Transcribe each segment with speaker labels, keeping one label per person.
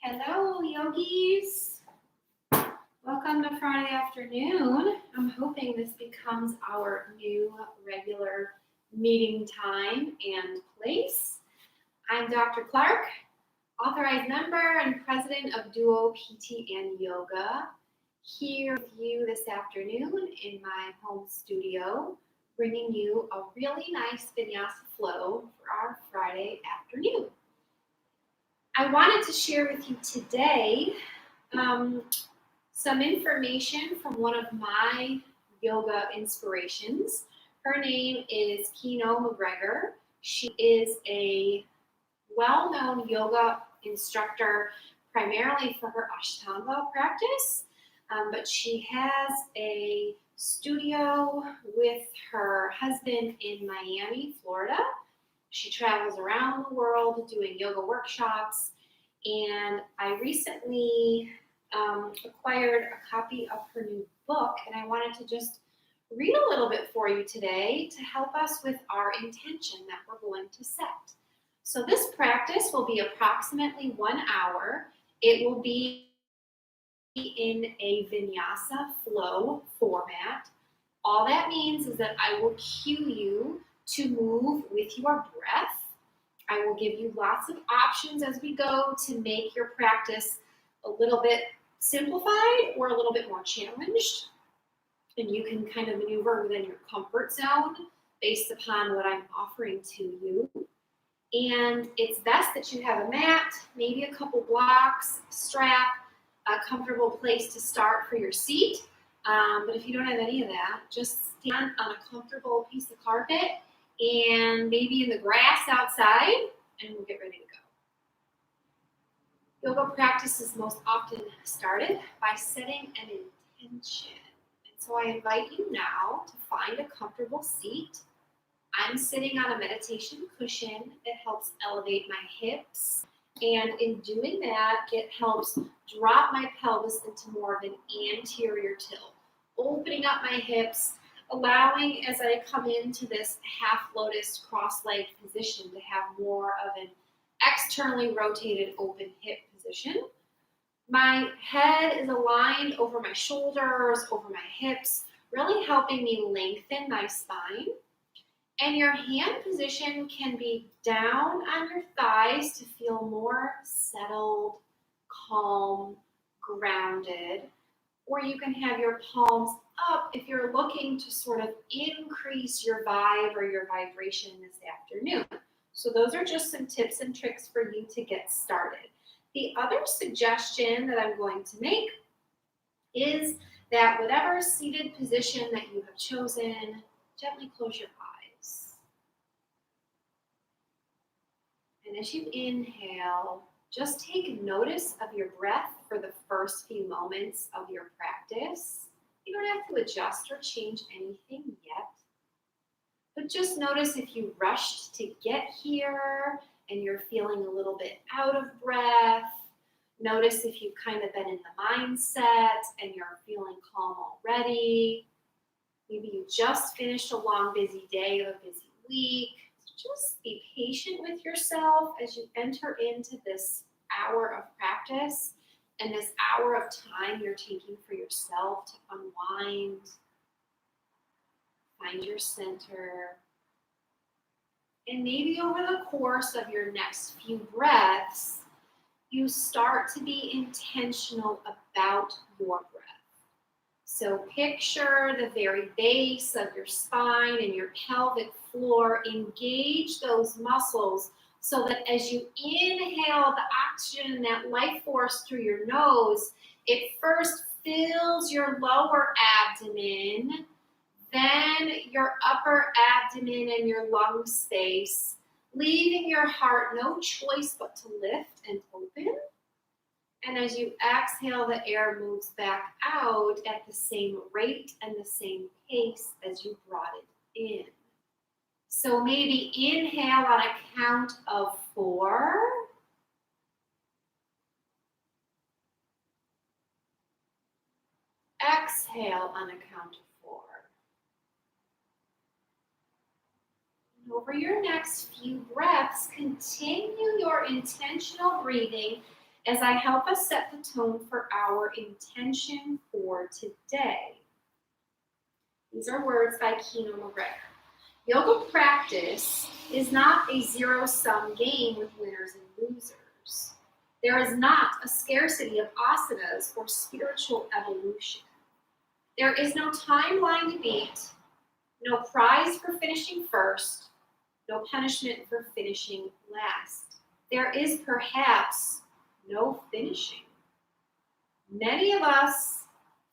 Speaker 1: Hello, yogis. Welcome to Friday afternoon. I'm hoping this becomes our new regular meeting time and place. I'm Dr. Clark, authorized member and president of duoPT&YOGA, here with you this afternoon in my home studio, bringing you a really nice vinyasa flow for our Friday afternoon. I wanted to share with you today some information from one of my yoga inspirations. Her name is Kino McGregor. She is a well-known yoga instructor primarily for her Ashtanga practice, but she has a studio with her husband in Miami, Florida. She travels around the world doing yoga workshops, and I recently acquired a copy of her new book, and I wanted to just read a little bit for you today to help us with our intention that we're going to set. So this practice will be approximately 1 hour. It will be in a vinyasa flow format. All that means is that I will cue you to move with your breath. I will give you lots of options as we go to make your practice a little bit simplified or a little bit more challenged. And you can kind of maneuver within your comfort zone based upon what I'm offering to you. And it's best that you have a mat, maybe a couple blocks, strap, a comfortable place to start for your seat. But if you don't have any of that, just stand on a comfortable piece of carpet and maybe in the grass outside, and we'll get ready to go. Yoga practice is most often started by setting an intention. And so I invite you now to find a comfortable seat. I'm sitting on a meditation cushion. It helps elevate my hips. And in doing that, it helps drop my pelvis into more of an anterior tilt, opening up my hips, allowing as I come into this half lotus cross-legged position to have more of an externally rotated open hip position. My head is aligned over my shoulders, over my hips, really helping me lengthen my spine. And your hand position can be down on your thighs to feel more settled, calm, grounded. Or you can have your palms up if you're looking to sort of increase your vibe or your vibration this afternoon. So those are just some tips and tricks for you to get started. The other suggestion that I'm going to make is that whatever seated position that you have chosen, gently close your eyes. And as you inhale, just take notice of your breath for the first few moments of your practice. You don't have to adjust or change anything yet. But just notice if you rushed to get here and you're feeling a little bit out of breath. Notice if you've kind of been in the mindset and you're feeling calm already. Maybe you just finished a long, busy day or a busy week. Just be patient with yourself as you enter into this hour of practice and this hour of time you're taking for yourself to unwind, find your center. And maybe over the course of your next few breaths, you start to be intentional about your breath. So picture the very base of your spine and your pelvic floor. Engage those muscles so that as you inhale the oxygen and that life force through your nose, it first fills your lower abdomen, then your upper abdomen and your lung space, leaving your heart no choice but to lift and open. And as you exhale, the air moves back out at the same rate and the same pace as you brought it in. So maybe inhale on a count of 4. Exhale on a count of 4. And over your next few breaths, continue your intentional breathing as I help us set the tone for our intention for today. These are words by Kino McGregor. Yoga practice is not a zero-sum game with winners and losers. There is not a scarcity of asanas or spiritual evolution. There is no timeline to beat, no prize for finishing first, no punishment for finishing last. There is perhaps no finishing. Many of us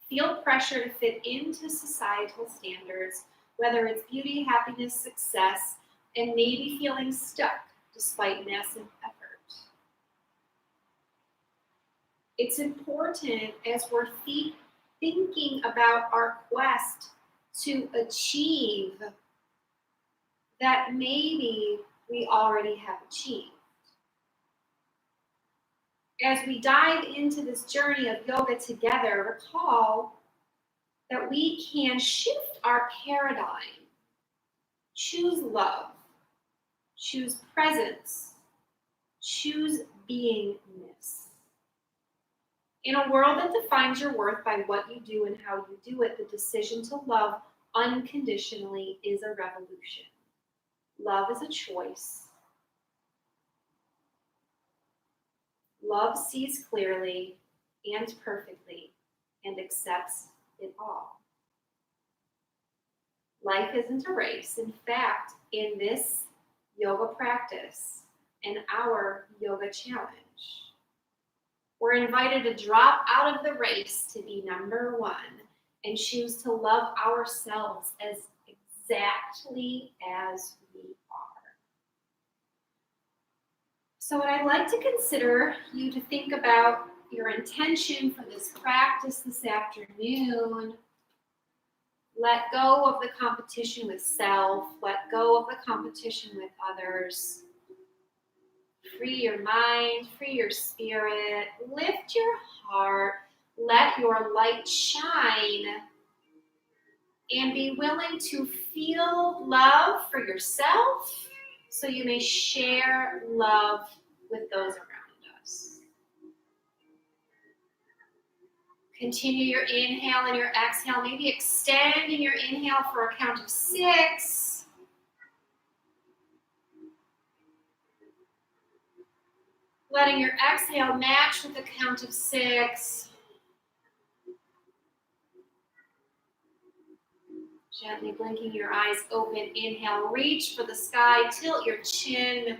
Speaker 1: feel pressure to fit into societal standards, whether it's beauty, happiness, success, and maybe feeling stuck despite massive effort. It's important as we're thinking about our quest to achieve that maybe we already have achieved. As we dive into this journey of yoga together, recall that we can shift our paradigm, choose love, choose presence, choose beingness. In a world that defines your worth by what you do and how you do it, the decision to love unconditionally is a revolution. Love is a choice. Love sees clearly and perfectly and accepts it all. Life isn't a race. In fact, in this yoga practice and our yoga challenge, we're invited to drop out of the race to be number one and choose to love ourselves as exactly as we are. So what I'd like to consider you to think about your intention for this practice this afternoon. Let go of the competition with self. Let go of the competition with others. Free your mind, free your spirit, lift your heart, let your light shine, and be willing to feel love for yourself so you may share love with those around us. Continue your inhale and your exhale. Maybe extend in your inhale for a count of 6. Letting your exhale match with a count of 6. Gently blinking your eyes open. Inhale, reach for the sky. Tilt your chin.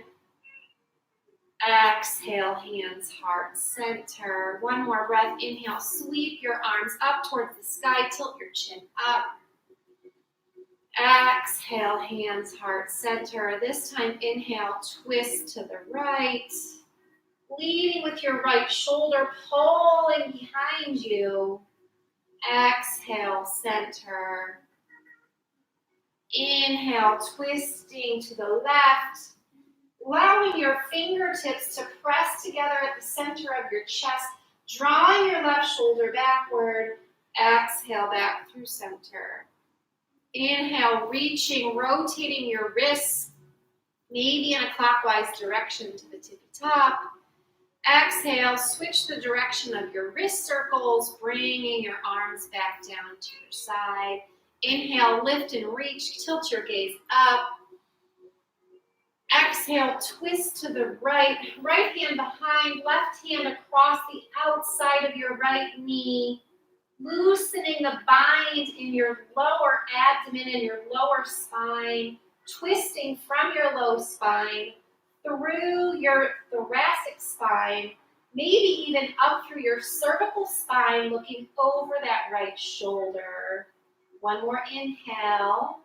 Speaker 1: Exhale, hands, heart, center. One more breath. Inhale, sweep your arms up towards the sky. Tilt your chin up. Exhale, hands, heart, center. This time, inhale, twist to the right. Leading with your right shoulder, pulling behind you. Exhale, center. Inhale, twisting to the left. Allowing your fingertips to press together at the center of your chest. Drawing your left shoulder backward. Exhale, back through center. Inhale, reaching, rotating your wrists, maybe in a clockwise direction to the tippy top. Exhale, switch the direction of your wrist circles, bringing your arms back down to your side. Inhale, lift and reach, tilt your gaze up. Exhale, twist to the right, right hand behind, left hand across the outside of your right knee, loosening the bind in your lower abdomen and your lower spine, twisting from your low spine, through your thoracic spine, maybe even up through your cervical spine, looking over that right shoulder. One more inhale.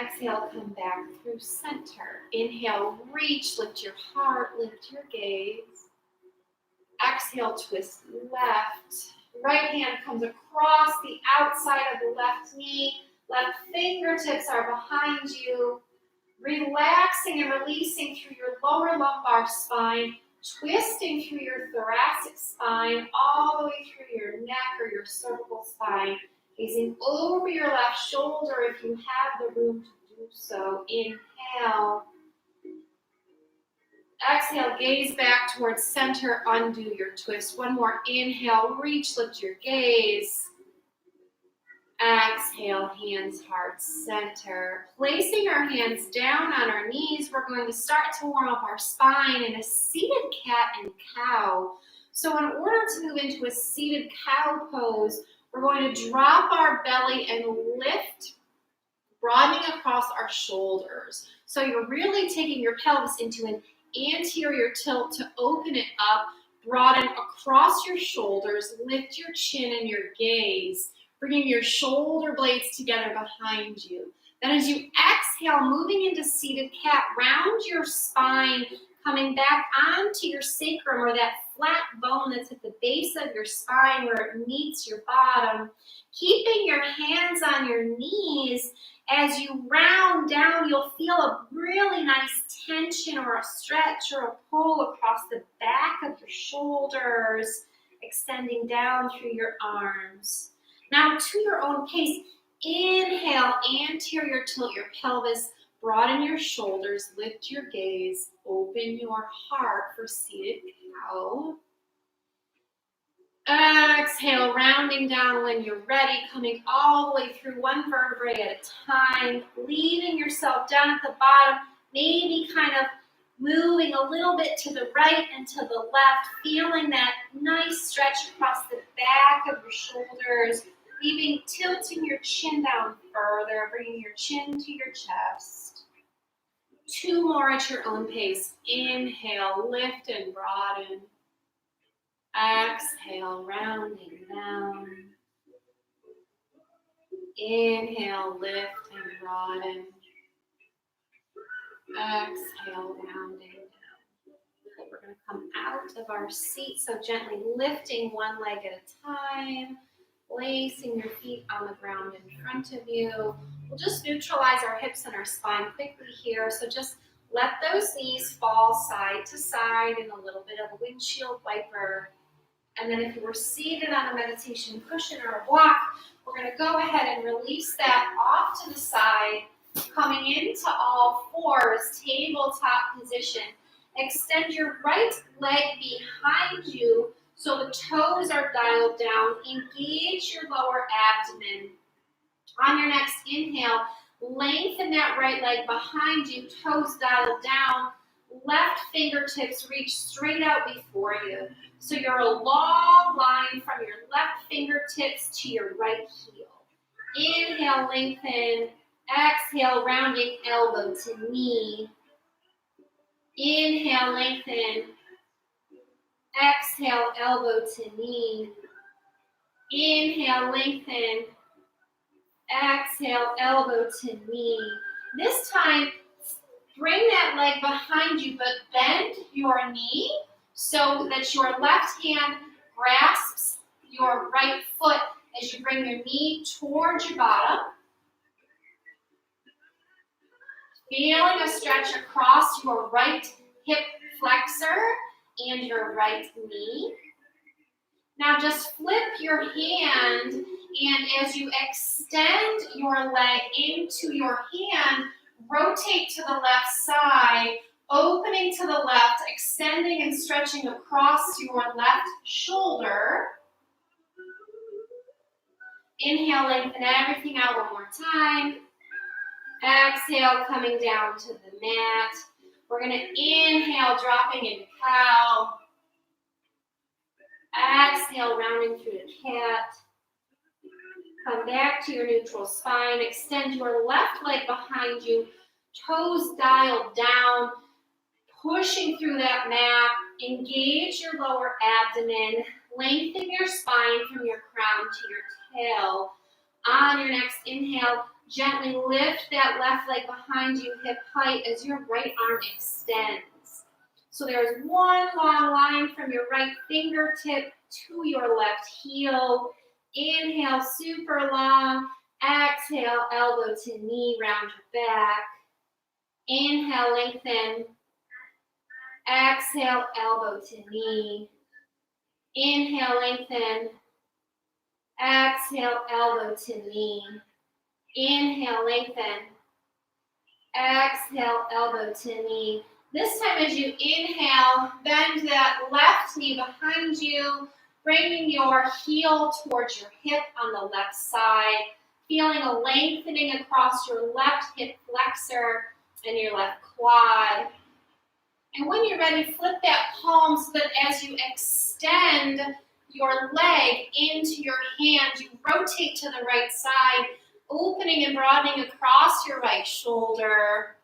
Speaker 1: Exhale, come back through center. Inhale, reach, lift your heart, lift your gaze. Exhale, twist left. Right hand comes across the outside of the left knee. Left fingertips are behind you. Relaxing and releasing through your lower lumbar spine, twisting through your thoracic spine, all the way through your neck or your cervical spine, gazing over your left shoulder if you have the room to do so. Inhale. Exhale, gaze back towards center, undo your twist. One more, inhale, reach, lift your gaze. Exhale, hands heart center. Placing our hands down on our knees, we're going to start to warm up our spine in a seated cat and cow. So in order to move into a seated cow pose, we're going to drop our belly and lift, broadening across our shoulders. So you're really taking your pelvis into an anterior tilt to open it up, broaden across your shoulders, lift your chin and your gaze, bringing your shoulder blades together behind you. Then as you exhale, moving into seated cat, round your spine, coming back onto your sacrum, or that flat bone that's at the base of your spine where it meets your bottom. Keeping your hands on your knees, as you round down, you'll feel a really nice tension or a stretch or a pull across the back of your shoulders, extending down through your arms. Now, to your own pace, inhale, anterior tilt your pelvis, broaden your shoulders, lift your gaze, open your heart for seated cow. Exhale, rounding down when you're ready, coming all the way through one vertebrae at a time, leaving yourself down at the bottom, maybe kind of moving a little bit to the right and to the left, feeling that nice stretch across the back of your shoulders, tilting your chin down further, bringing your chin to your chest. Two more at your own pace. Inhale, lift and broaden. Exhale, rounding down. Inhale, lift and broaden. Exhale, rounding down. We're going to come out of our seat, so gently lifting one leg at a time, placing your feet on the ground in front of you. We'll just neutralize our hips and our spine quickly here, so just let those knees fall side to side in a little bit of a windshield wiper. And then if you were seated on a meditation cushion or a block, we're going to go ahead and release that off to the side, coming into all fours, tabletop position. Extend your right leg behind you so the toes are dialed down. Engage your lower abdomen. On your next inhale, lengthen that right leg behind you, toes dialed down. Left fingertips reach straight out before you. So you're a long line from your left fingertips to your right heel. Inhale, lengthen. Exhale, rounding elbow to knee. Inhale, lengthen. Exhale, elbow to knee. Inhale, lengthen. Exhale, elbow to knee. This time, bring that leg behind you, but bend your knee so that your left hand grasps your right foot as you bring your knee towards your bottom. Feeling a stretch across your right hip flexor and your right knee. Now just flip your hand, and as you extend your leg into your hand, rotate to the left side, opening to the left, extending and stretching across your left shoulder. Inhale, lengthen everything out one more time. Exhale, coming down to the mat. We're going to inhale, dropping into cow. Exhale, rounding through to cat. Come back to your neutral spine. Extend your left leg behind you. Toes dialed down. Pushing through that mat. Engage your lower abdomen. Lengthen your spine from your crown to your tail. On your next inhale, gently lift that left leg behind you, hip height, as your right arm extends. So there's one long line from your right fingertip to your left heel. Inhale, super long. Exhale, elbow to knee, round your back. Inhale, lengthen. Exhale, elbow to knee. Inhale, lengthen. Exhale, elbow to knee. Inhale, lengthen. Exhale, elbow to knee. This time as you inhale, bend that left knee behind you, bringing your heel towards your hip on the left side, feeling a lengthening across your left hip flexor and your left quad. And when you're ready, flip that palm so that as you extend your leg into your hand, you rotate to the right side, opening and broadening across your right shoulder.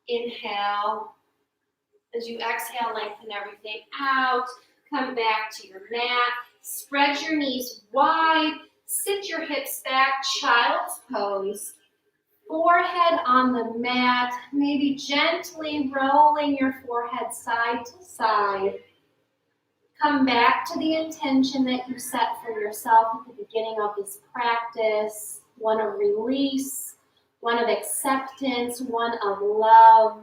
Speaker 1: Inhale. As you exhale, lengthen everything out. Come back to your mat. Spread your knees wide. Sit your hips back, child's pose. Forehead on the mat, maybe gently rolling your forehead side to side. Come back to the intention that you set for yourself at the beginning of this practice. One of release, one of acceptance, one of love.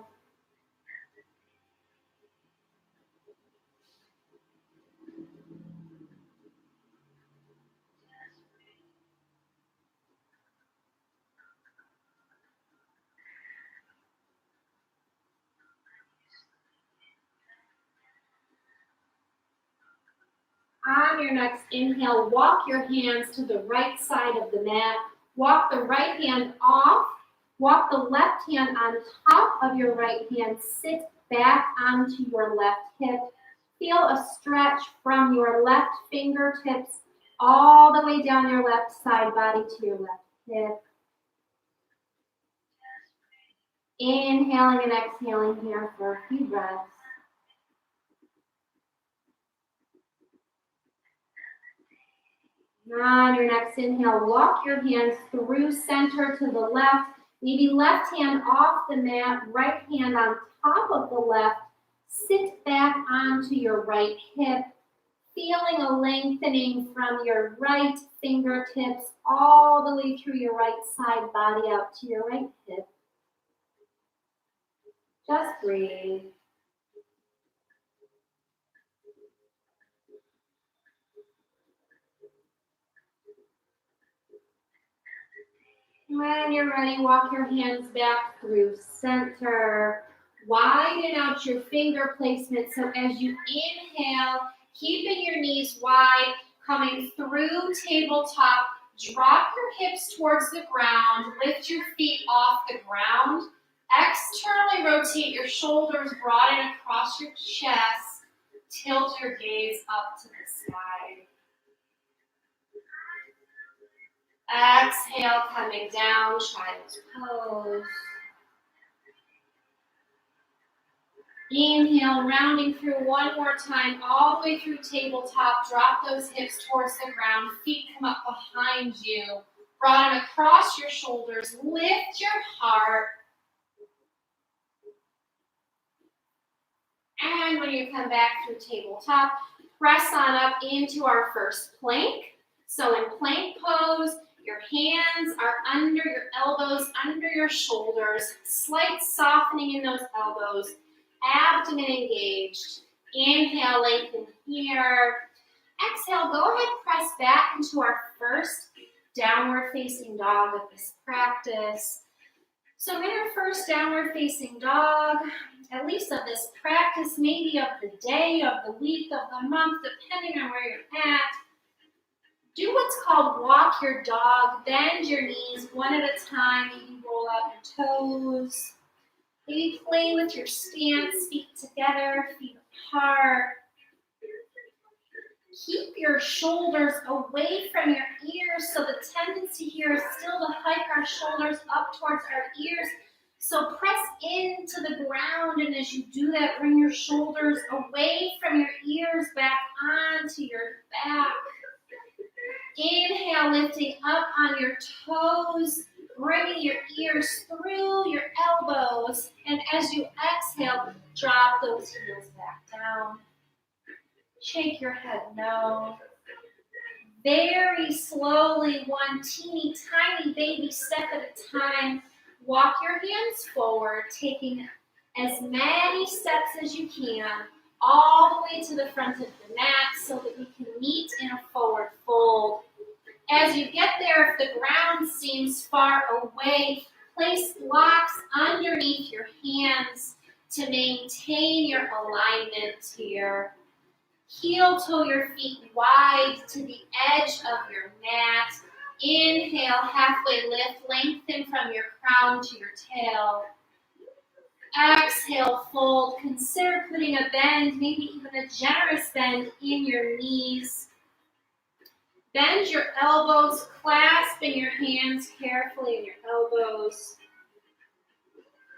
Speaker 1: On your next inhale, walk your hands to the right side of the mat. Walk the right hand off. Walk the left hand on top of your right hand. Sit back onto your left hip. Feel a stretch from your left fingertips all the way down your left side body to your left hip. Inhaling and exhaling here for a few breaths. On your next inhale, walk your hands through center to the left. Maybe left hand off the mat, right hand on top of the left. Sit back onto your right hip, feeling a lengthening from your right fingertips all the way through your right side body out to your right hip. Just breathe. When you're ready, walk your hands back through center. Widen out your finger placement so as you inhale, keeping your knees wide, coming through tabletop, drop your hips towards the ground, lift your feet off the ground. Externally rotate your shoulders, broaden across your chest, tilt your gaze up to the sky. Exhale, coming down, child's pose. Inhale, rounding through one more time, all the way through tabletop. Drop those hips towards the ground. Feet come up behind you. Broaden across your shoulders. Lift your heart. And when you come back through tabletop, press on up into our first plank. So in plank pose, your hands are under your elbows, under your shoulders. Slight softening in those elbows. Abdomen engaged. Inhale, lengthen here. Exhale, go ahead, press back into our first downward facing dog of this practice. So in our first downward facing dog, at least of this practice, maybe of the day, of the week, of the month, depending on where you're at, do what's called walk your dog. Bend your knees one at a time. Maybe roll out your toes. Maybe play with your stance, feet together, feet apart. Keep your shoulders away from your ears, so the tendency here is still to hike our shoulders up towards our ears. So press into the ground, and as you do that, bring your shoulders away from your ears, back onto your back. Inhale, lifting up on your toes, bringing your ears through your elbows, and as you exhale, drop those heels back down. Shake your head no. Very slowly, one teeny tiny baby step at a time, walk your hands forward, taking as many steps as you can, all the way to the front of the mat so that we can meet in a forward fold. As you get there, if the ground seems far away, place blocks underneath your hands. to maintain your alignment here. Heel toe your feet wide to the edge of your mat. Inhale, halfway lift, lengthen from your crown to your tail. Exhale, fold. Consider putting a bend, maybe even a generous bend in your knees. Bend your elbows, clasping your hands carefully in your elbows.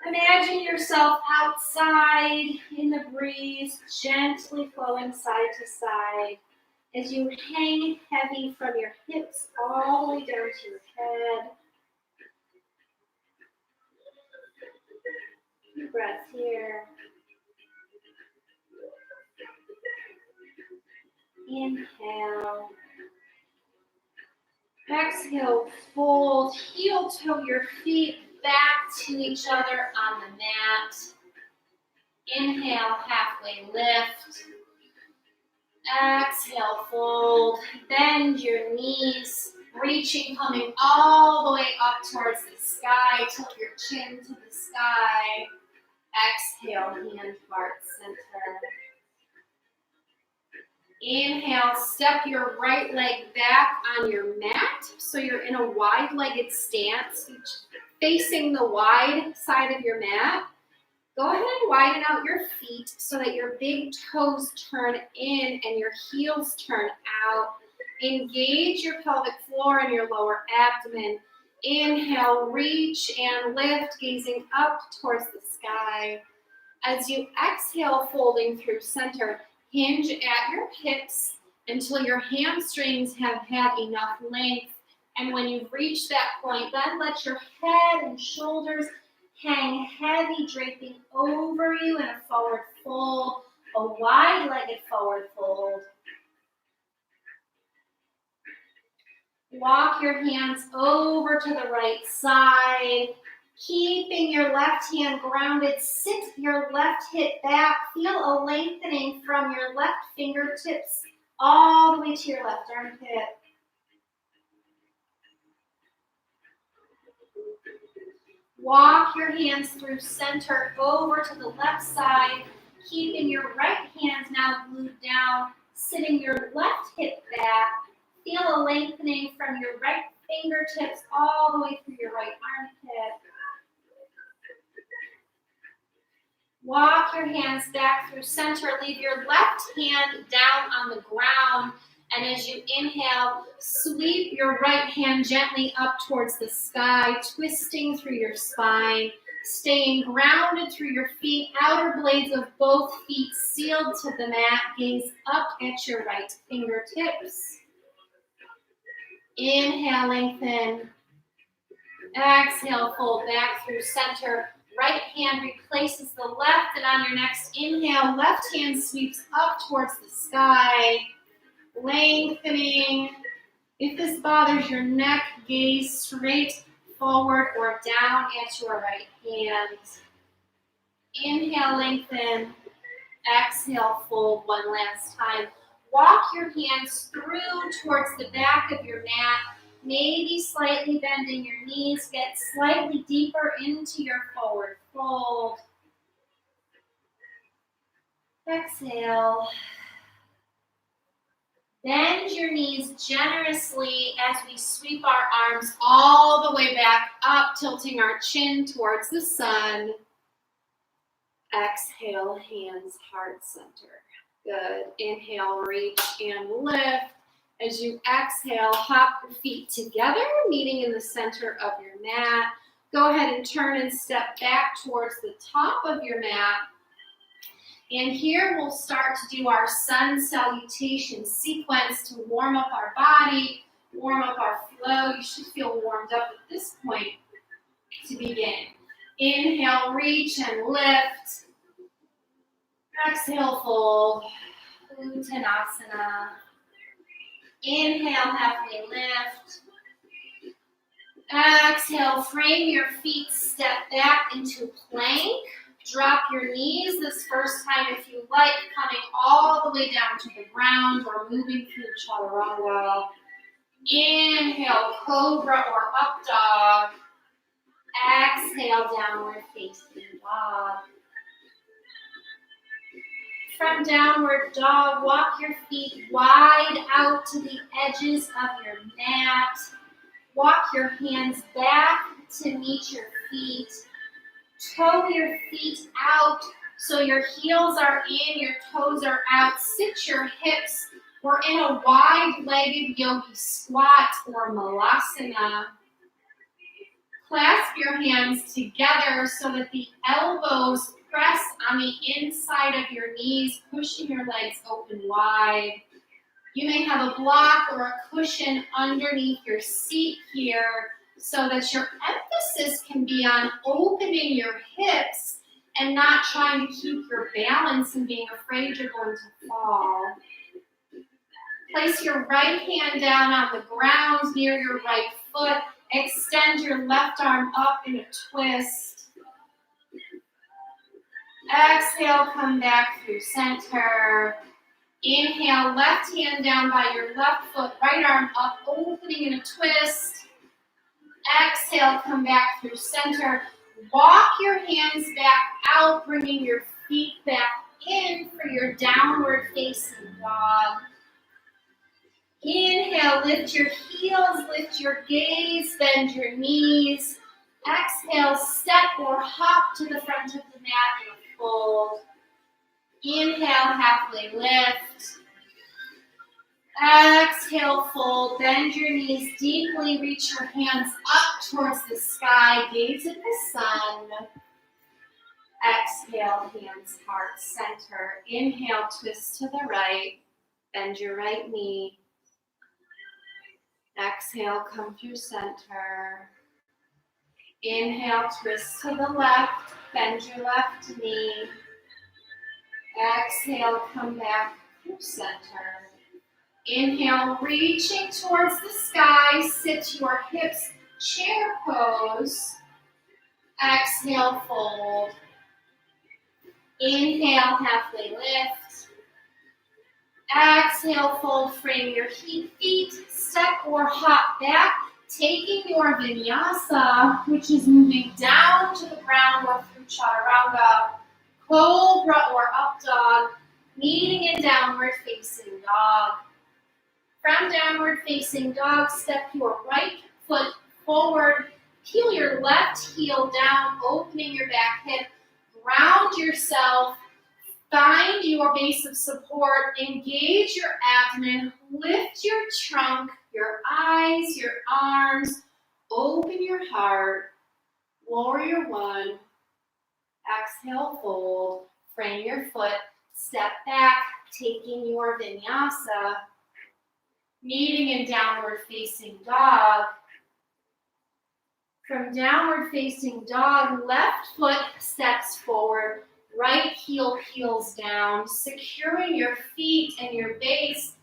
Speaker 1: Imagine yourself outside in the breeze, gently flowing side to side as you hang heavy from your hips all the way down to your head. Deep breath here. Inhale. Exhale, fold, heel toe your feet back to each other on the mat. Inhale, halfway lift. Exhale, fold, bend your knees, reaching, coming all the way up towards the sky. Tilt your chin to the sky. Exhale, hand heart center. Inhale, step your right leg back on your mat, so you're in a wide-legged stance, facing the wide side of your mat. Go ahead and widen out your feet so that your big toes turn in and your heels turn out. Engage your pelvic floor and your lower abdomen. Inhale, reach and lift, gazing up towards the sky. As you exhale, folding through center, hinge at your hips until your hamstrings have had enough length. And when you've reached that point, then let your head and shoulders hang heavy, draping over you in a forward fold, a wide-legged forward fold. Walk your hands over to the right side, keeping your left hand grounded. Sit your left hip back. Feel a lengthening from your left fingertips all the way to your left armpit. Walk your hands through center over to the left side, keeping your right hand now glued down, sitting your left hip back. Feel a lengthening from your right fingertips all the way through your right armpit. Walk your hands back through center. Leave your left hand down on the ground. And as you inhale, sweep your right hand gently up towards the sky, twisting through your spine, staying grounded through your feet, outer blades of both feet sealed to the mat. Gaze up at your right fingertips. Inhale, lengthen. Exhale, fold back through center. Right hand replaces the left, and on your next inhale, left hand sweeps up towards the sky, lengthening. If this bothers your neck, gaze straight forward or down at your right hand. Inhale, lengthen. Exhale, fold one last time. Walk your hands through towards the back of your mat, maybe slightly bending your knees. Get slightly deeper into your forward fold. Exhale. Bend your knees generously as we sweep our arms all the way back up, tilting our chin towards the sun. Exhale, hands, heart center. Good. Inhale, reach and lift. As you exhale, hop your feet together, meeting in the center of your mat. Go ahead and turn and step back towards the top of your mat. And here we'll start to do our sun salutation sequence to warm up our body, warm up our flow. You should feel warmed up at this point to begin. Inhale, reach and lift. Exhale, fold. Uttanasana. Inhale, halfway lift. Exhale, frame your feet, step back into plank. Drop your knees this first time if you like, coming all the way down to the ground or moving through chaturanga. Inhale, cobra or up dog. Exhale, downward facing dog. From downward dog, walk your feet wide out to the edges of your mat. Walk your hands back to meet your feet. Toe your feet out so your heels are in, your toes are out. Sit your hips. We're in a wide-legged yogi squat or malasana. Clasp your hands together so that the elbows press on the inside of your knees, pushing your legs open wide. You may have a block or a cushion underneath your seat here so that your emphasis can be on opening your hips and not trying to keep your balance and being afraid you're going to fall. Place your right hand down on the ground near your right foot. Extend your left arm up in a twist. Exhale, come back through center. Inhale, left hand down by your left foot, right arm up, opening in a twist. Exhale, come back through center. Walk your hands back out, bringing your feet back in for your downward facing dog. Inhale, lift your heels, lift your gaze, bend your knees. Exhale, step or hop to the front of the mat in a fold. Inhale, halfway lift. Exhale, fold. Bend your knees deeply. Reach your hands up towards the sky. Gaze at the sun. Exhale, hands, heart, center. Inhale, twist to the right. Bend your right knee. Exhale, come through center. Inhale, twist to the left. Bend your left knee. Exhale, come back through center. Inhale, reaching towards the sky. Sit your hips, chair pose. Exhale, fold. Inhale, halfway lift. Exhale, fold, frame your feet, step or hop back, taking your vinyasa, which is moving down to the ground or through chaturanga, cobra or up dog, meeting in downward facing dog. From downward facing dog, step your right foot forward, peel your left heel down, opening your back hip, ground yourself. Find your base of support, engage your abdomen, lift your trunk, your eyes, your arms, open your heart, warrior one, exhale, fold, frame your foot, step back, taking your vinyasa, meeting in downward facing dog. From downward facing dog, left foot steps forward, right heel peels down, securing your feet and your base.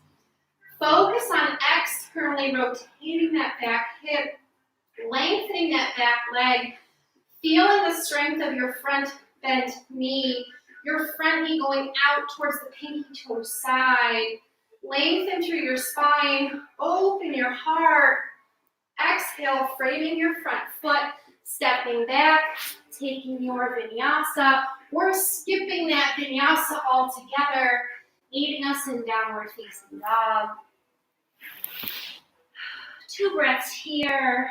Speaker 1: Focus on externally rotating that back hip, lengthening that back leg, feeling the strength of your front bent knee, your front knee going out towards the pinky toe side. Lengthen through your spine, open your heart. Exhale, framing your front foot, stepping back, taking your vinyasa, or skipping that vinyasa altogether, meeting us in downward facing dog. 2 breaths here.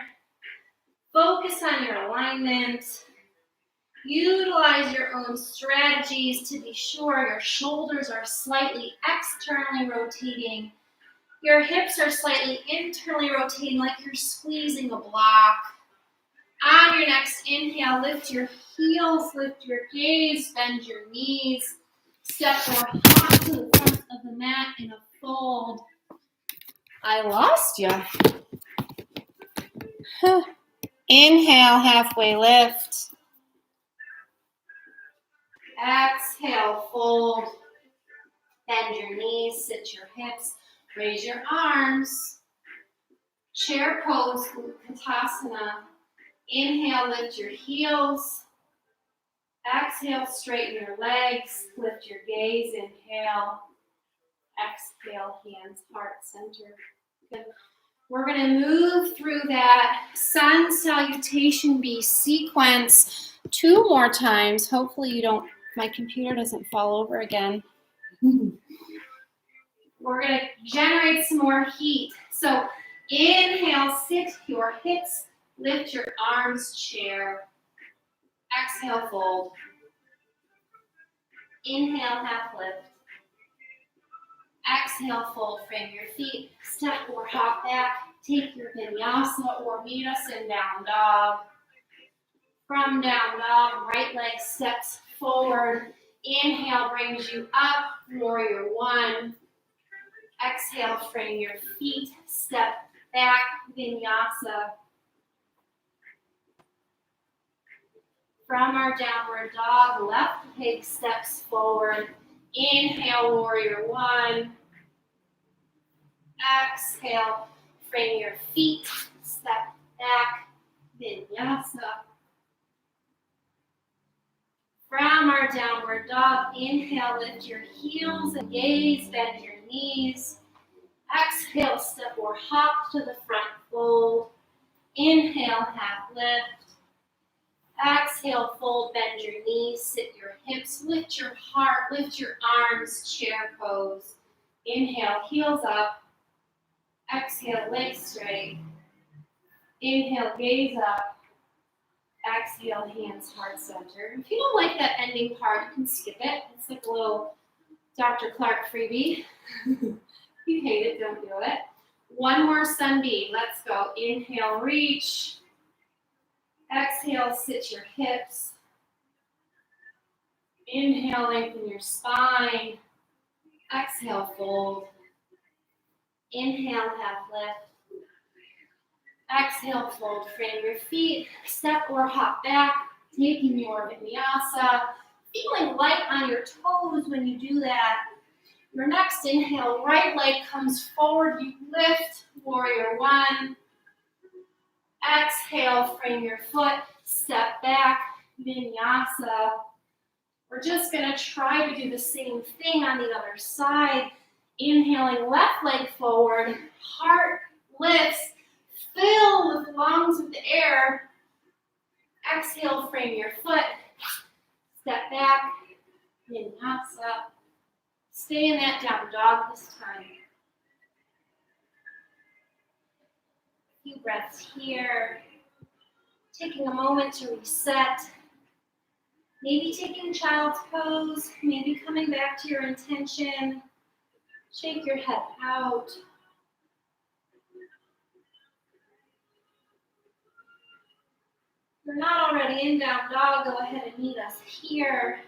Speaker 1: Focus on your alignment. Utilize your own strategies to be sure your shoulders are slightly externally rotating. Your hips are slightly internally rotating like you're squeezing a block. On your next inhale, lift your heels, lift your gaze, bend your knees. Step or hop to the front of the mat in a fold. I lost you. Inhale, halfway lift. Exhale, fold. Bend your knees, sit your hips, raise your arms. Chair pose, Utkatasana. Inhale, lift your heels. Exhale, straighten your legs, lift your gaze, inhale. Exhale, hands, heart, center. Good. We're going to move through that sun salutation bee sequence 2 more times. Hopefully my computer doesn't fall over again. We're going to generate some more heat. So inhale, sit your hips, lift your arms, chair. Exhale, fold. Inhale, half lift. Exhale, fold, frame your feet, step or hop back, take your vinyasa or meet us in down dog. From down dog, right leg steps forward. Inhale brings you up, warrior one. Exhale, frame your feet, step back, vinyasa. From our downward dog, left leg steps forward. Inhale, warrior one. Exhale, frame your feet, step back, vinyasa. From our downward dog, inhale, lift your heels and gaze, bend your knees. Exhale, step or hop to the front fold. Inhale, half lift. Exhale, fold, bend your knees, sit your hips, lift your heart, lift your arms, chair pose. Inhale, heels up. Exhale, legs straight. Inhale, gaze up. Exhale, hands heart center. If you don't like that ending part, you can skip it. It's like a little Dr. Clark freebie. If you hate it, don't do it. One more sun B. Let's go. Inhale, reach. Exhale, sit your hips. Inhale, lengthen your spine. Exhale, fold. Inhale, half lift. Exhale, fold, frame your feet, step or hop back, taking your vinyasa, feeling light on your toes when you do that. Your next inhale, right leg comes forward, you lift, warrior one. Exhale, frame your foot, step back, vinyasa. We're just gonna try to do the same thing on the other side. Inhaling, left leg forward, heart lifts, fill with lungs with the air. Exhale, frame your foot. Step back, vinyasa. Stay in that down dog this time. A few breaths here. Taking a moment to reset. Maybe taking child's pose. Maybe coming back to your intention. Shake your head out. If you're not already in down dog, go ahead and meet us here.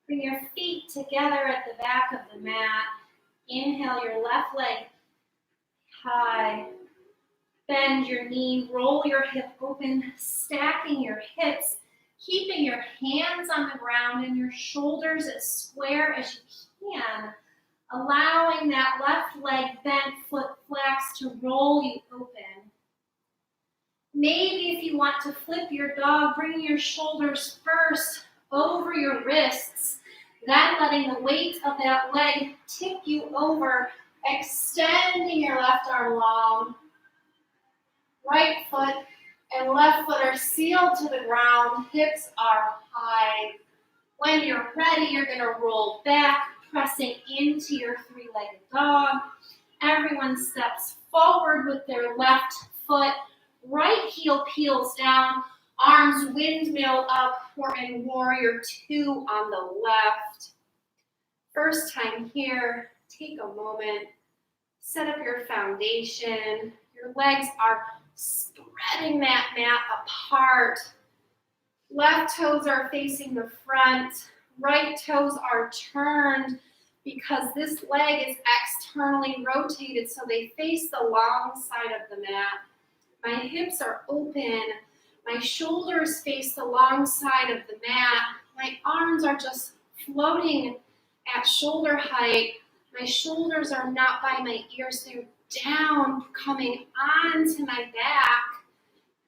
Speaker 1: Bring your feet together at the back of the mat. Inhale your left leg high. Bend your knee, roll your hip open, stacking your hips, keeping your hands on the ground and your shoulders as square as you can, allowing that left leg bent, foot flex to roll you open. Maybe if you want to flip your dog, bring your shoulders first over your wrists, then letting the weight of that leg tip you over, extending your left arm long. Right foot and left foot are sealed to the ground, hips are high. When you're ready, you're gonna roll back, pressing into your three-legged dog. Everyone steps forward with their left foot, right heel peels down, arms windmill up. We're in warrior two on the left. First time here, take a moment, set up your foundation. Your legs are spreading that mat apart. Left toes are facing the front. Right toes are turned because this leg is externally rotated so they face the long side of the mat. My hips are open. My shoulders face the long side of the mat. My arms are just floating at shoulder height. My shoulders are not by my ears. They're down, coming onto my back.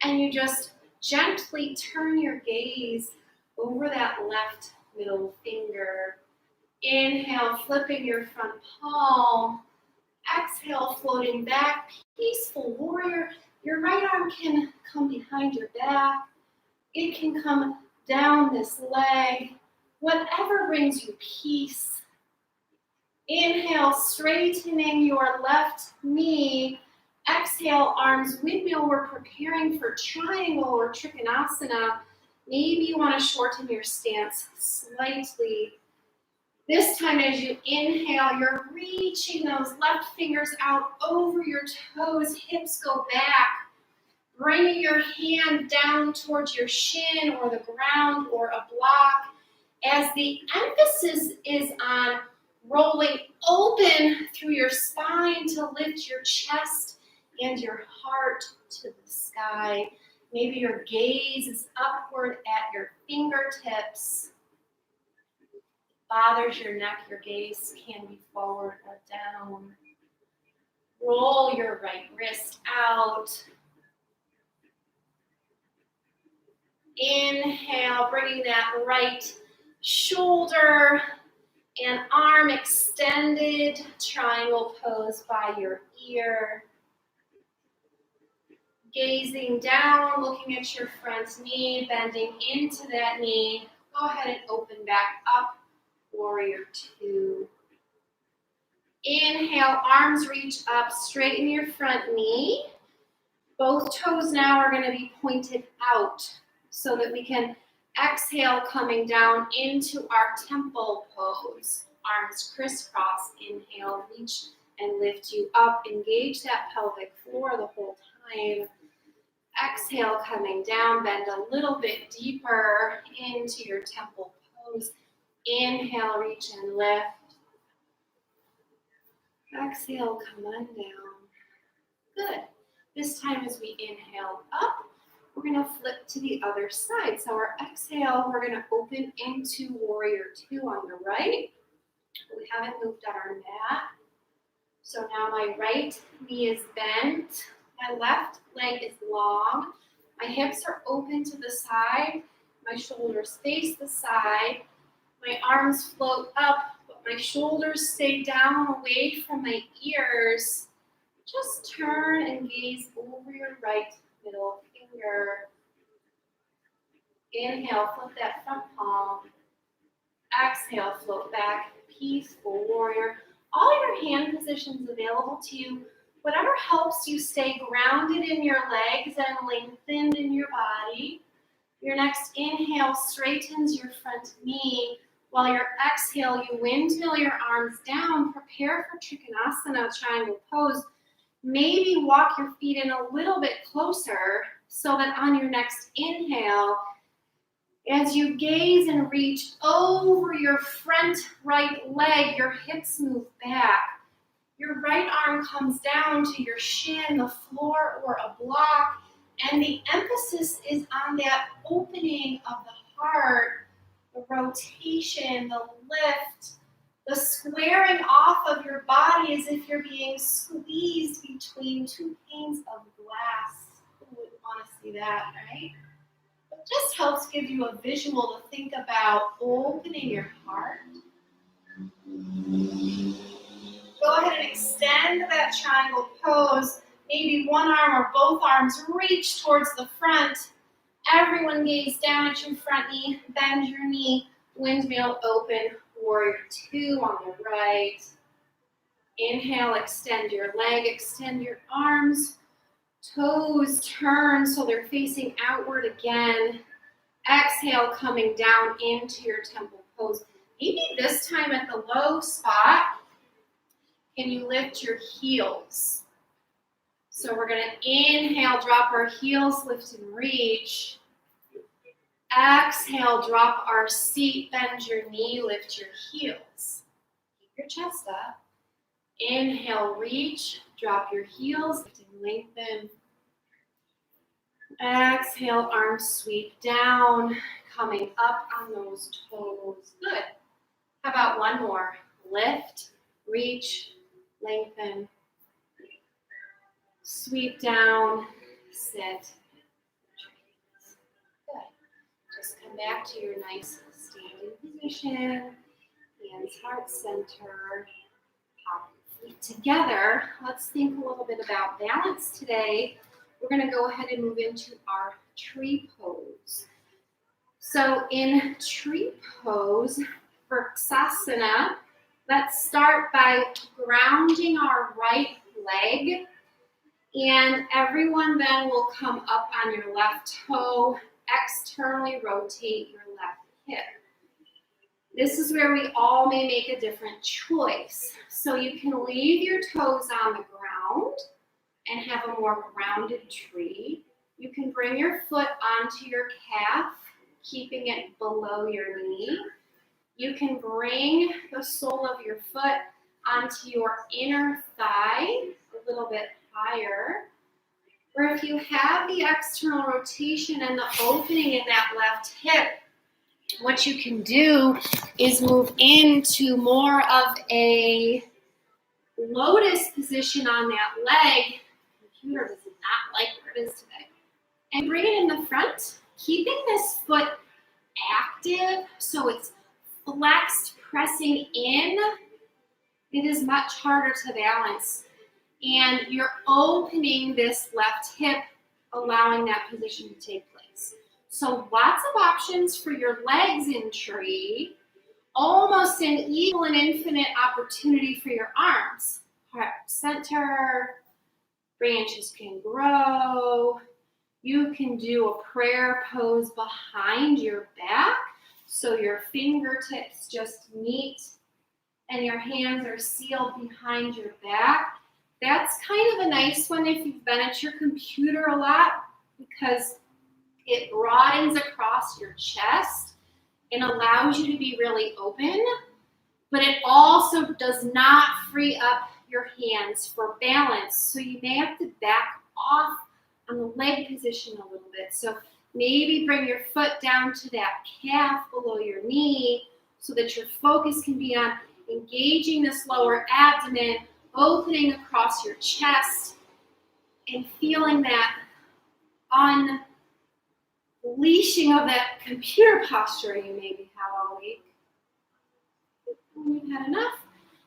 Speaker 1: And you just gently turn your gaze over that left middle finger. Inhale, flipping your front palm. Exhale, floating back, peaceful warrior. Your right arm can come behind your back. It can come down this leg. Whatever brings you peace. Inhale, straightening your left knee. Exhale, arms windmill. We're preparing for triangle or trikonasana. Maybe you want to shorten your stance slightly. This time as you inhale, you're reaching those left fingers out over your toes. Hips go back. Bringing your hand down towards your shin or the ground or a block. As the emphasis is on rolling open through your spine to lift your chest and your heart to the sky. Maybe your gaze is upward at your fingertips. Bothers your neck, your gaze can be forward or down. Roll your right wrist out. Inhale, bringing that right shoulder and arm extended, triangle pose by your ear. Gazing down, looking at your front knee, bending into that knee. Go ahead and open back up, warrior two. Inhale, arms reach up, straighten your front knee. Both toes now are going to be pointed out so that we can exhale, coming down into our temple pose. Arms crisscross. Inhale, reach and lift you up. Engage that pelvic floor the whole time. Exhale, coming down. Bend a little bit deeper into your temple pose. Inhale, reach and lift. Exhale, come on down. Good. This time as we inhale up, we're going to flip to the other side. So our exhale, we're going to open into warrior two on the right. We haven't moved on our mat. So now my right knee is bent. My left leg is long. My hips are open to the side. My shoulders face the side. My arms float up, but my shoulders stay down away from my ears. Just turn and gaze over your right middle finger. Inhale, flip that front palm. Exhale, float back, peaceful warrior. All your hand positions available to you. Whatever helps you stay grounded in your legs and lengthened in your body. Your next inhale straightens your front knee. While your exhale, you windmill your arms down. Prepare for trikonasana, triangle pose. Maybe walk your feet in a little bit closer so that on your next inhale, as you gaze and reach over your front right leg, your hips move back. Your right arm comes down to your shin, the floor, or a block, and the emphasis is on that opening of the heart, the rotation, the lift, the squaring off of your body as if you're being squeezed between two panes of glass. Who would want to see that, right? It just helps give you a visual to think about opening your heart. Go ahead and extend that triangle pose. Maybe one arm or both arms reach towards the front. Everyone gaze down at your front knee. Bend your knee. Windmill open. Warrior two on the right. Inhale, extend your leg, extend your arms. Toes turn so they're facing outward again. Exhale, coming down into your temple pose. Maybe this time at the low spot, can you lift your heels? So we're going to inhale, drop our heels, lift and reach. Exhale, drop our seat, bend your knee, lift your heels. Keep your chest up. Inhale, reach, drop your heels, lift and lengthen. Exhale, arms sweep down, coming up on those toes. Good. How about one more? Lift, reach, lengthen. Sweep down, sit. Good. Just come back to your nice standing position. Hands heart center. Pop your feet together. Let's think a little bit about balance today. We're going to go ahead and move into our tree pose. So in tree pose, Vrksasana, Let's start by grounding our right leg, and everyone then will come up on your left toe, externally rotate your left hip. This is where we all may make a different choice. So you can leave your toes on the ground and have a more grounded tree. You can bring your foot onto your calf, keeping it below your knee. You can bring the sole of your foot onto your inner thigh, a little bit higher. Or if you have the external rotation and the opening in that left hip, what you can do is move into more of a lotus position on that leg. The computer does not like where it is today. And bring it in the front, keeping this foot active so it's flexed, pressing in. It is much harder to balance. And you're opening this left hip, allowing that position to take place. So lots of options for your legs in tree, almost an equal and infinite opportunity for your arms. Heart center, branches can grow. You can do a prayer pose behind your back, so your fingertips just meet and your hands are sealed behind your back. That's kind of a nice one if you've been at your computer a lot, because it broadens across your chest and allows you to be really open, but it also does not free up your hands for balance. So you may have to back off on the leg position a little bit. So maybe bring your foot down to that calf below your knee so that your focus can be on engaging this lower abdomen, opening across your chest, and feeling that unleashing of that computer posture you maybe have all week. When you've had enough,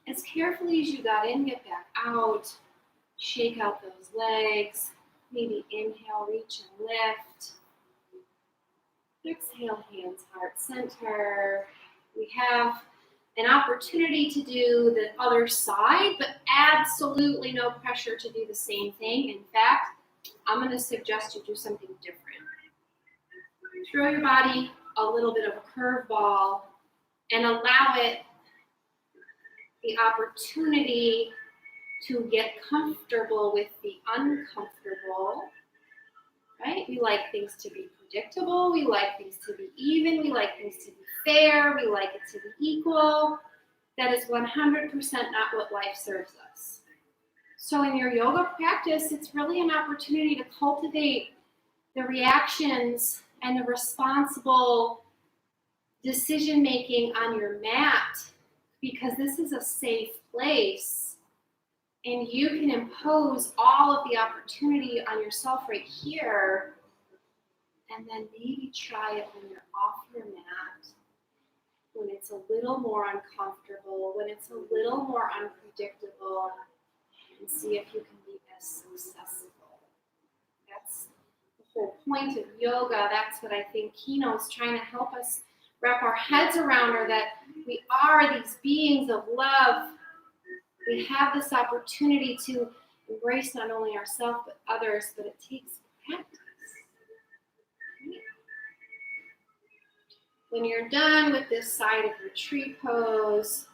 Speaker 1: as carefully as you got in, get back out, shake out those legs, maybe inhale, reach and lift. Exhale, hands, heart center. We have an opportunity to do the other side, but absolutely no pressure to do the same thing. In fact, I'm going to suggest you do something different. Throw your body a little bit of a curveball and allow it the opportunity to get comfortable with the uncomfortable, right? We like things to be predictable. We like things to be even. We like things to be fair. We like it to be equal. That is 100% not what life serves us. So in your yoga practice, it's really an opportunity to cultivate the reactions and the responsible decision-making on your mat, because this is a safe place and you can impose all of the opportunity on yourself right here, and then maybe try it when you're off your mat, when it's a little more uncomfortable, when it's a little more unpredictable, and see if you can be as successful. That's the whole point of yoga. That's what I think Kino's trying to help us wrap our heads around, or that we are these beings of love. We have this opportunity to embrace not only ourselves but others, but it takes practice. When you're done with this side of your tree pose,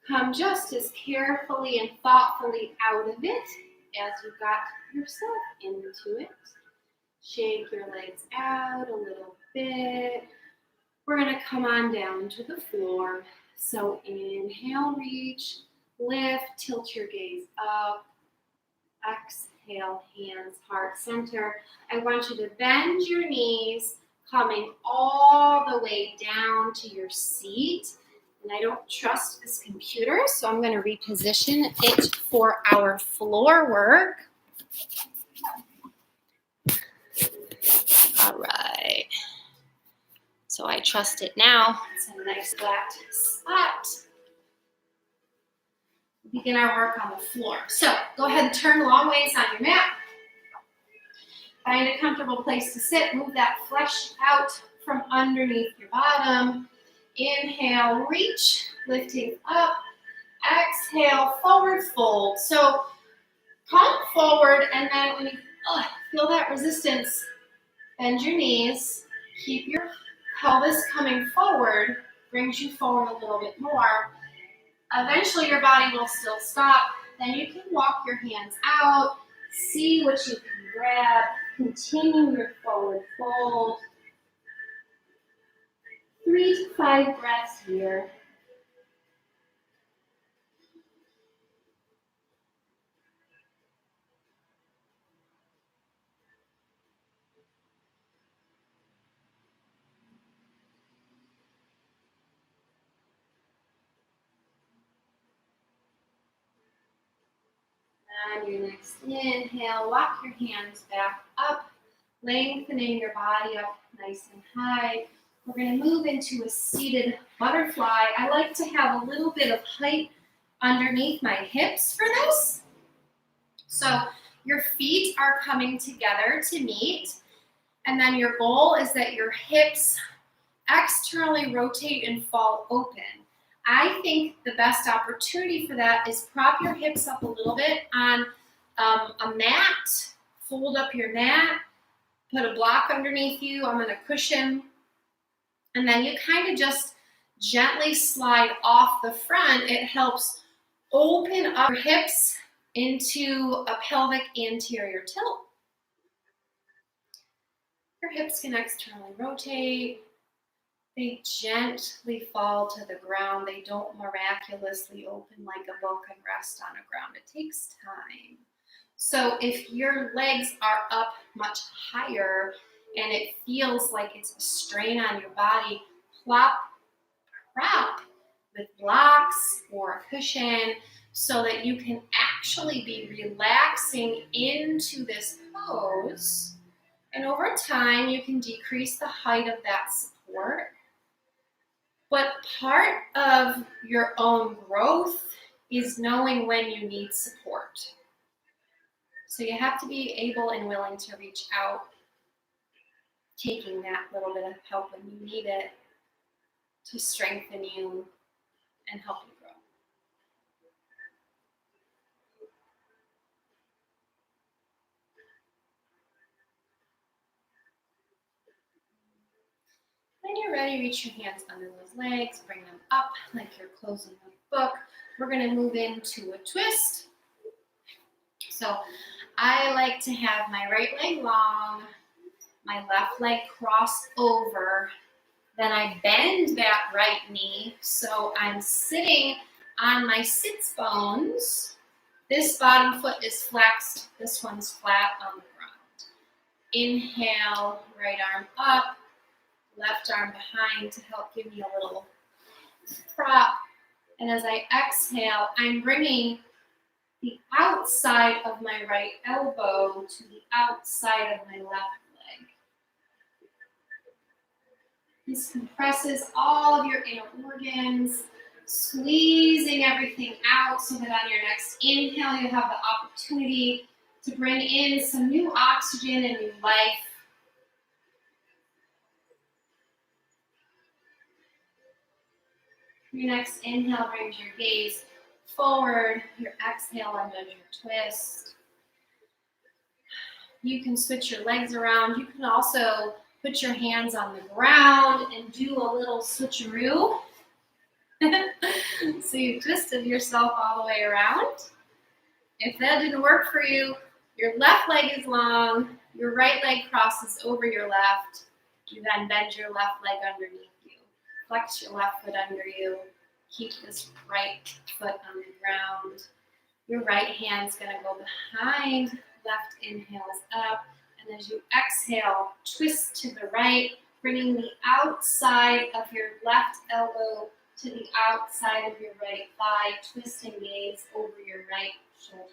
Speaker 1: come just as carefully and thoughtfully out of it as you got yourself into it. Shake your legs out a little bit. We're going to come on down to the floor. So inhale, reach, lift, tilt your gaze up. Exhale, hands, heart center. I want you to bend your knees, coming all the way down to your seat. And I don't trust this computer, so I'm going to reposition it for our floor work. All right. So I trust it now. It's a nice flat spot. Begin our work on the floor. So go ahead and turn long ways on your mat. Find a comfortable place to sit. Move that flesh out from underneath your bottom. Inhale, reach, lifting up. Exhale, forward fold. So come forward, and then when you feel that resistance, bend your knees. Keep your pelvis coming forward, brings you forward a little bit more. Eventually your body will still stop. Then you can walk your hands out, see what you can grab, continue your forward fold. 3 to 5 breaths here. And your next inhale, walk your hands back up, lengthening your body up nice and high. We're going to move into a seated butterfly. I like to have a little bit of height underneath my hips for this. So your feet are coming together to meet, and then your goal is that your hips externally rotate and fall open. I think the best opportunity for that is prop your hips up a little bit on a mat, fold up your mat, put a block underneath you. I'm going to cushion, and then you kind of just gently slide off the front. It helps open up your hips into a pelvic anterior tilt. Your hips can externally rotate. They gently fall to the ground. They don't miraculously open like a book and rest on the ground. It takes time. So if your legs are up much higher and it feels like it's a strain on your body, prop with blocks or a cushion so that you can actually be relaxing into this pose. And over time, you can decrease the height of that support. But part of your own growth is knowing when you need support. So you have to be able and willing to reach out, taking that little bit of help when you need it to strengthen you and help you grow. When you're ready, reach your hands under those legs, bring them up like you're closing a book. We're going to move into a twist. So I like to have my right leg long, my left leg cross over. Then I bend that right knee, so I'm sitting on my sits bones. This bottom foot is flexed, this one's flat on the ground. Inhale, right arm up, left arm behind to help give me a little prop. And as I exhale, I'm bringing the outside of my right elbow to the outside of my left leg. This compresses all of your inner organs, squeezing everything out so that on your next inhale, you have the opportunity to bring in some new oxygen and new life. Your next inhale brings your gaze forward. Your exhale undoes your twist. You can switch your legs around. You can also put your hands on the ground and do a little switcheroo. So you twisted yourself all the way around. If that didn't work for you, your left leg is long, your right leg crosses over your left. You then bend your left leg underneath you. Flex your left foot under you. Keep this right foot on the ground. Your right hand's going to go behind. Left inhale is up. And as you exhale, twist to the right, bringing the outside of your left elbow to the outside of your right thigh. Twist and gaze over your right shoulder.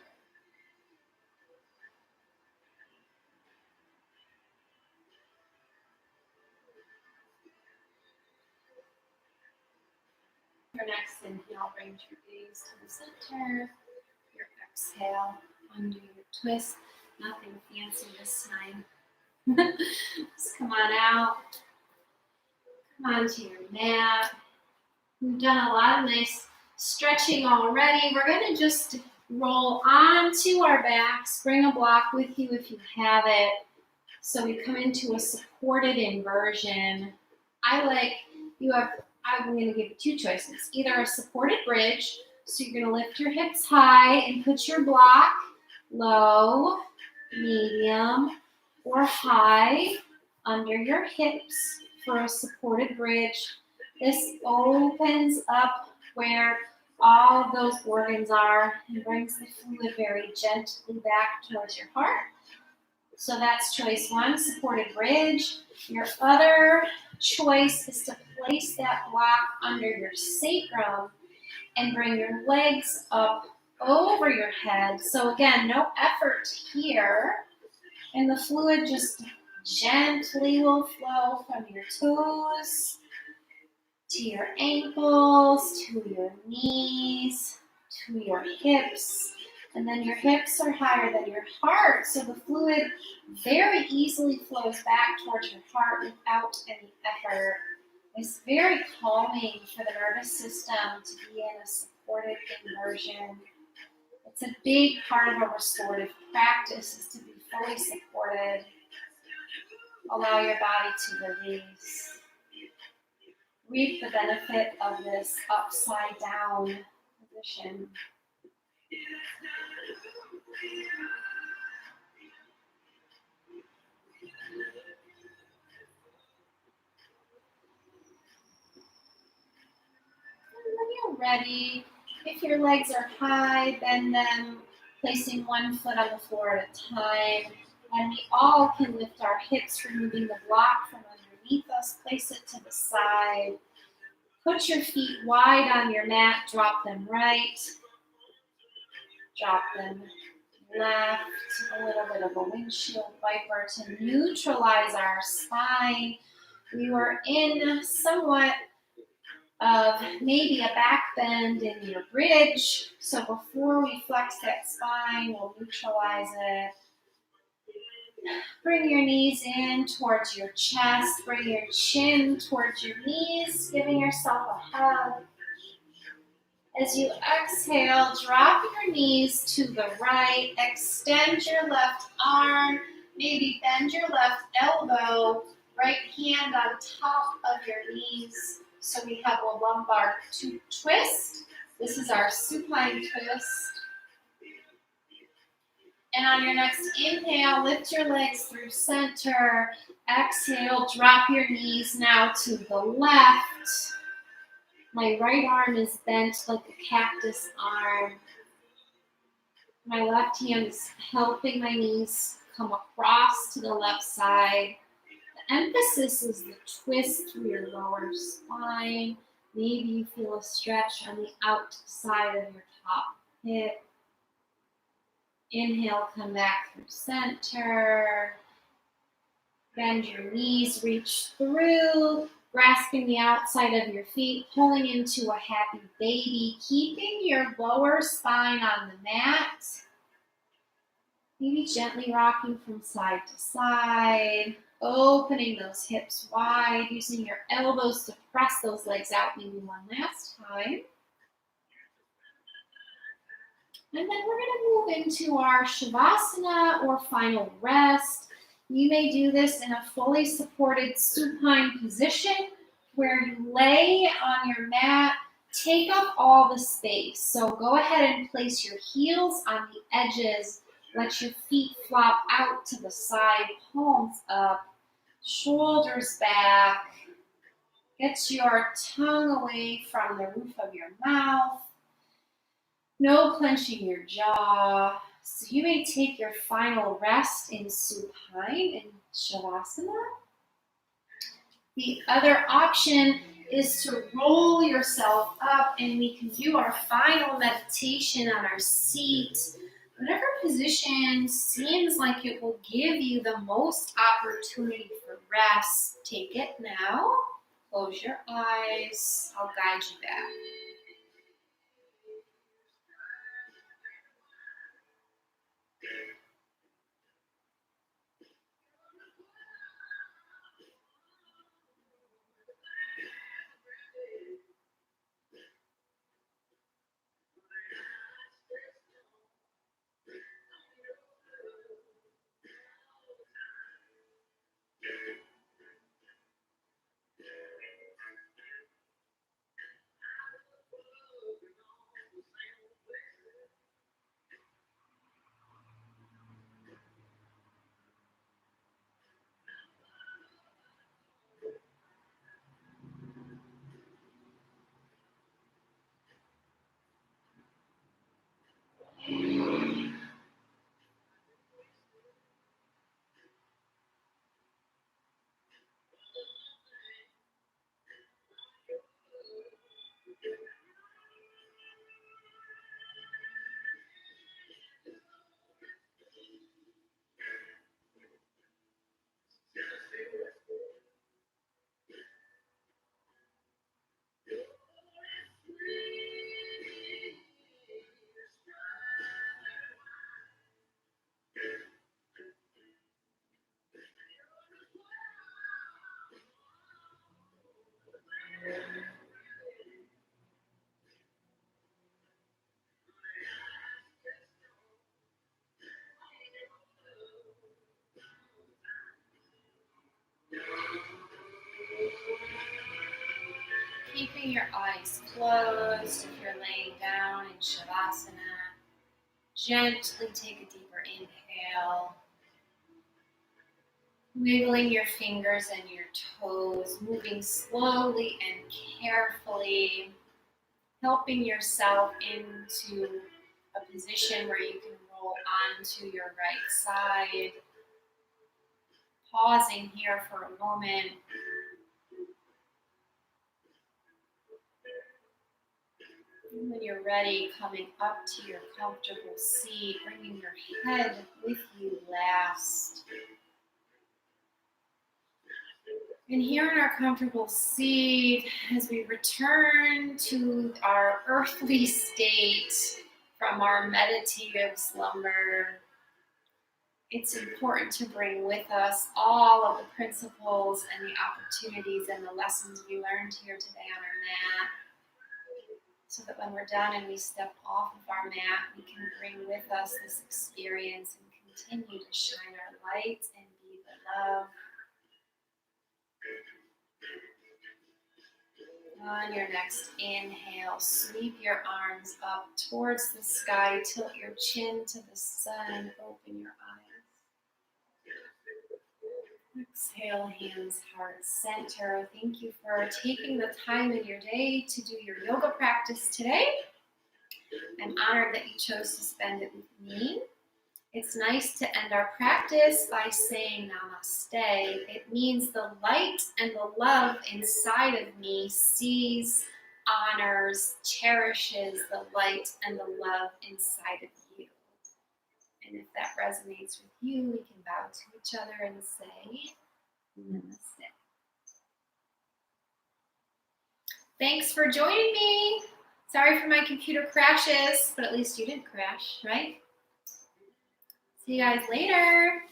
Speaker 1: Your next inhale brings your gaze to the center. Your exhale, undo your twist. Nothing fancy this time. Just come on out. Come onto your mat. We've done a lot of nice stretching already. We're going to just roll onto our backs. Bring a block with you if you have it. So we come into a supported inversion. I'm going to give you two choices. Either a supported bridge, so you're going to lift your hips high and put your block low, medium, or high under your hips for a supported bridge. This opens up where all of those organs are and brings the fluid very gently back towards your heart. So that's choice one, supported bridge. Your other choice is to place that block under your sacrum and bring your legs up over your head. So again, no effort here. And the fluid just gently will flow from your toes to your ankles, to your knees, to your hips. And then your hips are higher than your heart, so the fluid very easily flows back towards your heart without any effort. It's very calming for the nervous system to be in a supported inversion. It's a big part of a restorative practice is to be fully supported. Allow your body to release. Reap the benefit of this upside down position. And when you're ready, if your legs are high, bend them, placing one foot on the floor at a time. And we all can lift our hips, removing the block from underneath us, place it to the side. Put your feet wide on your mat, drop them right, drop them left, a little bit of a windshield wiper to neutralize our spine. We were in somewhat of maybe a back bend in your bridge. So before we flex that spine, we'll neutralize it. Bring your knees in towards your chest. Bring your chin towards your knees, giving yourself a hug. As you exhale, drop your knees to the right. Extend your left arm. Maybe bend your left elbow. Right hand on top of your knees. So we have a lumbar twist. This is our supine twist. And on your next inhale, lift your legs through center. Exhale, drop your knees now to the left. My right arm is bent like a cactus arm. My left hand is helping my knees come across to the left side. The emphasis is the twist through your lower spine. Maybe you feel a stretch on the outside of your top hip. Inhale, come back through center. Bend your knees, reach through, grasping the outside of your feet, pulling into a happy baby, keeping your lower spine on the mat. Maybe gently rocking from side to side, opening those hips wide, using your elbows to press those legs out. Maybe one last time. And then we're going to move into our Shavasana or final rest. You may do this in a fully supported supine position where you lay on your mat, take up all the space. So go ahead and place your heels on the edges. Let your feet flop out to the side, palms up, shoulders back. Get your tongue away from the roof of your mouth. No clenching your jaw. So you may take your final rest in supine, in Shavasana. The other option is to roll yourself up, and we can do our final meditation on our seat. Whatever position seems like it will give you the most opportunity for rest, take it now. Close your eyes. I'll guide you back. Keeping your eyes closed if you're laying down in Shavasana. Gently take a deeper inhale. Wiggling your fingers and your toes, moving slowly and carefully, helping yourself into a position where you can roll onto your right side. Pausing here for a moment. And when you're ready, coming up to your comfortable seat, bringing your head with you last. And here in our comfortable seat, as we return to our earthly state from our meditative slumber, it's important to bring with us all of the principles and the opportunities and the lessons we learned here today on our mat, so that when we're done and we step off of our mat, we can bring with us this experience and continue to shine our light and be the love. On your next inhale, sweep your arms up towards the sky, tilt your chin to the sun, open your eyes. Exhale, hands, heart center. Thank you for taking the time in your day to do your yoga practice today. I'm honored that you chose to spend it with me. It's nice to end our practice by saying namaste. It means the light and the love inside of me sees, honors, cherishes the light and the love inside of you. And if that resonates with you, we can bow to each other and say namaste. Thanks for joining me. Sorry for my computer crashes, but at least you didn't crash, right? See you guys later.